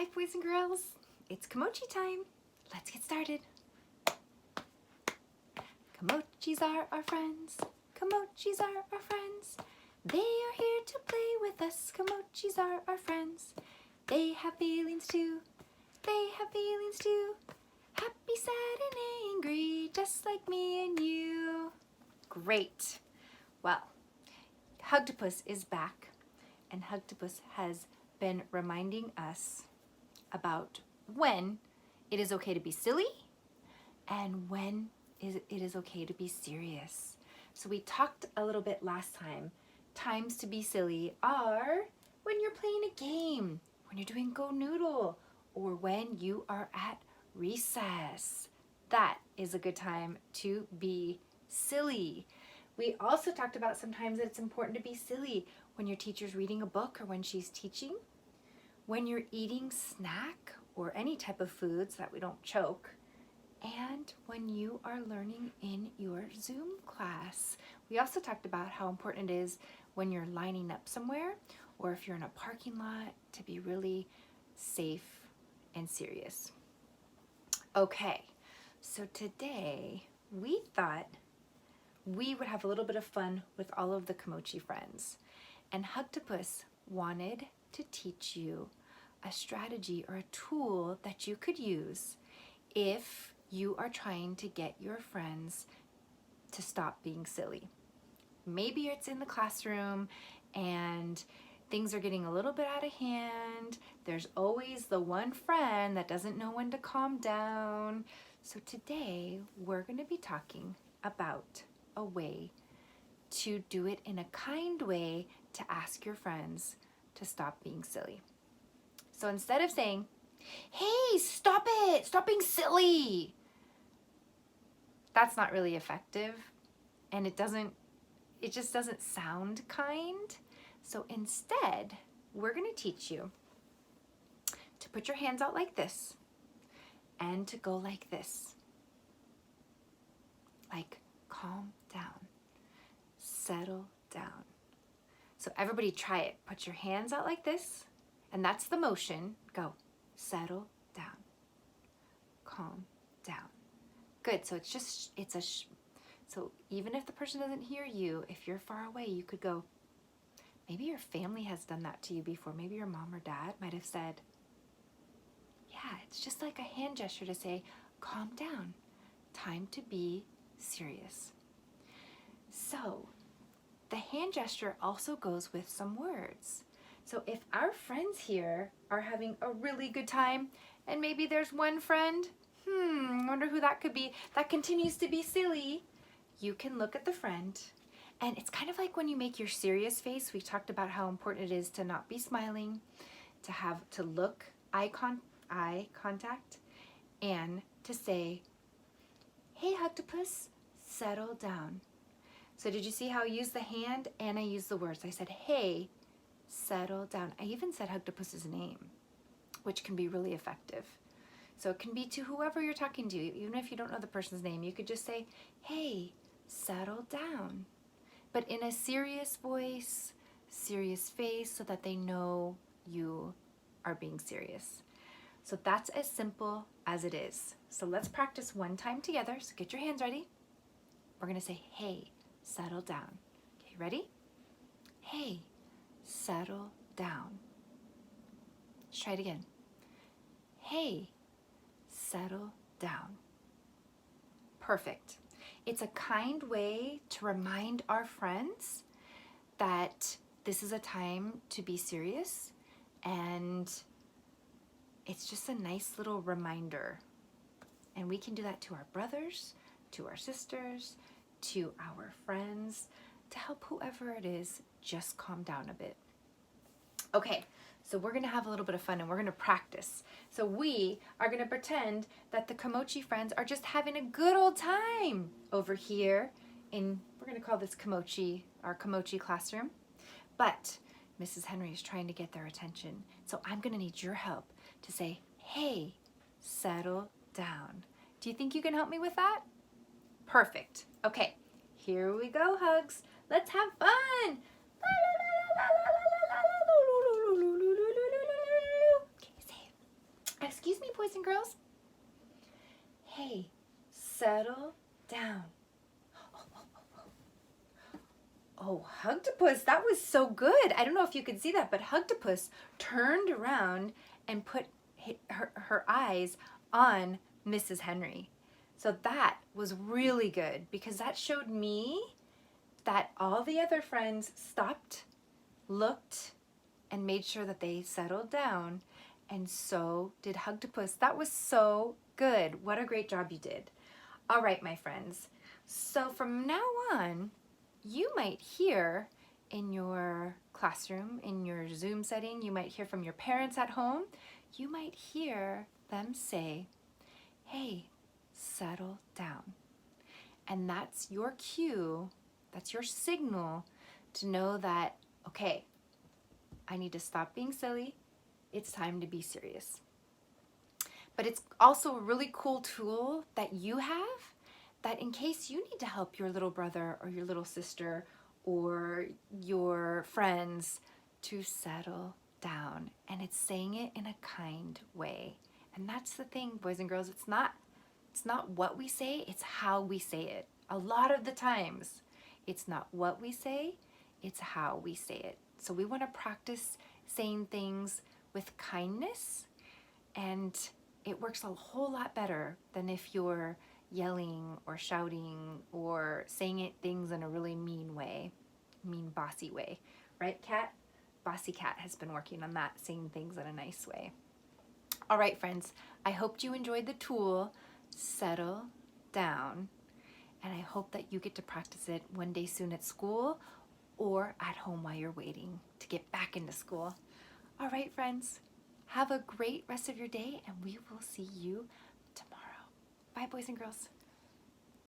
Hi boys and girls, it's Kimochi time. Let's get started. Kimochis are our friends. Kimochis are our friends. They are here to play with us. Kimochis are our friends. They have feelings too. They have feelings too. Happy, sad, and angry, just like me and you. Great. Well, Hugtopus is back, and Hugtopus has been reminding us about when it is okay to be silly and when it is okay to be serious. So we talked a little bit last time. Times to be silly are when you're playing a game, when you're doing Go Noodle, or when you are at recess. That is a good time to be silly. We also talked about sometimes that it's important to be silly when your teacher's reading a book or when she's teaching, when you're eating snack or any type of foods that we don't choke, and when you are learning in your Zoom class. We also talked about how important it is when you're lining up somewhere or if you're in a parking lot to be really safe and serious. Okay, so today we thought we would have a little bit of fun with all of the Kimochi friends. And Hugtopus wanted to teach you a strategy or a tool that you could use if you are trying to get your friends to stop being silly. Maybe it's in the classroom and things are getting a little bit out of hand. There's always the one friend that doesn't know when to calm down. So today we're going to be talking about a way to do it in a kind way to ask your friends to stop being silly. So instead of saying, "Hey, stop it, stop being silly," that's not really effective, and it just doesn't sound kind. So instead, we're going to teach you to put your hands out like this and to go like this. Like, calm down, settle down. So everybody try it. Put your hands out like this, and that's the motion. Go, settle down, calm down. Good, so so even if the person doesn't hear you, if you're far away, you could go, maybe your family has done that to you before. Maybe your mom or dad might have said, yeah, it's just like a hand gesture to say, calm down, time to be serious. So the hand gesture also goes with some words. So if our friends here are having a really good time, and maybe there's one friend, I wonder who that could be, that continues to be silly, you can look at the friend, and it's kind of like when you make your serious face. We talked about how important it is to not be smiling, to look eye contact, and to say, "Hey, Hugtopus, settle down." So did you see how I used the hand and I used the words? I said, "Hey, settle down." I even said Hugtopus's name, which can be really effective. So it can be to whoever you're talking to, even if you don't know the person's name. You could just say, "Hey, settle down," but in a serious voice, serious face, so that they know you are being serious. So that's as simple as it is. So let's practice one time together. So get your hands ready. We're gonna say, "Hey, settle down." Okay, ready? Hey, settle down. Let's try it again. Hey, settle down. Perfect. It's a kind way to remind our friends that this is a time to be serious, and it's just a nice little reminder. And we can do that to our brothers, to our sisters, to our friends, to help whoever it is just calm down a bit. Okay, so we're gonna have a little bit of fun and we're gonna practice. So we are gonna pretend that the Kimochi friends are just having a good old time over here we're gonna call this Kimochi, our Kimochi classroom. But Mrs. Henry is trying to get their attention. So I'm gonna need your help to say, "Hey, settle down." Do you think you can help me with that? Perfect. Okay, here we go, Hugs. Let's have fun. Okay, say it. boys and girls? Hey, settle down. Oh, Hugtopus, that was so good. I don't know if you could see that, but Hugtopus turned around and put her eyes on Mrs. Henry. So that was really good because that showed me that all the other friends stopped, looked, and made sure that they settled down. And so did Hugtopus. That was so good. What a great job you did. All right, my friends. So from now on, you might hear in your classroom, in your Zoom setting, you might hear from your parents at home, you might hear them say, hey, settle down. And that's your cue, that's your signal to know that, okay, I need to stop being silly, it's time to be serious. But it's also a really cool tool that you have that in case you need to help your little brother or your little sister or your friends to settle down. And it's saying it in a kind way. And that's the thing, boys and girls, it's not what we say, it's how we say it. A lot of the times, it's not what we say, it's how we say it. So we want to practice saying things with kindness, and it works a whole lot better than if you're yelling or shouting or saying things in a really mean way, mean bossy way. Right, Kat? Bossy Cat has been working on that, saying things in a nice way. All right, friends, I hope you enjoyed the tool, settle down, and I hope that you get to practice it one day soon at school or at home while you're waiting to get back into school. All right, friends, have a great rest of your day, and we will see you tomorrow. Bye, boys and girls.